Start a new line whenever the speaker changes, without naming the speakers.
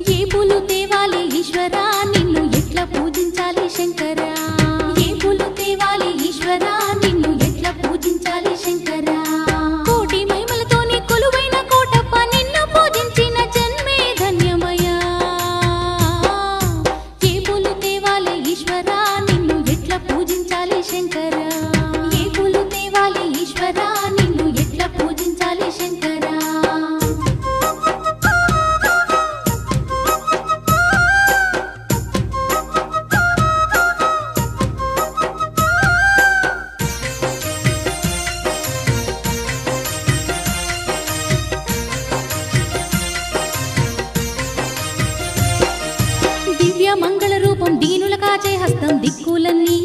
ఏ పూలు తేవాలి ఈశ్వరా నిన్ను ఎట్లా పూజించాలి శంకరా ఏ పూలు తేవాలి ఈశ్వరా నిన్ను ఎట్లా పూజించాలి శంకరా కోటి మహిమలతోని కొలువైన కోటప్ప నిన్ను పూజించిన జన్మే ధన్యమయ్యా ఏ పూలు తేవాలి ఈశ్వరా నిన్ను ఎట్లా పూజించాలి శంకరా ఏ పూలు తేవాలి ఈశ్వరా నిన్ను ఎట్లా పూజించాలి శంకరా దివ్య మంగళ రూపం దీనుల కాచే హస్తం దిక్కులన్నీ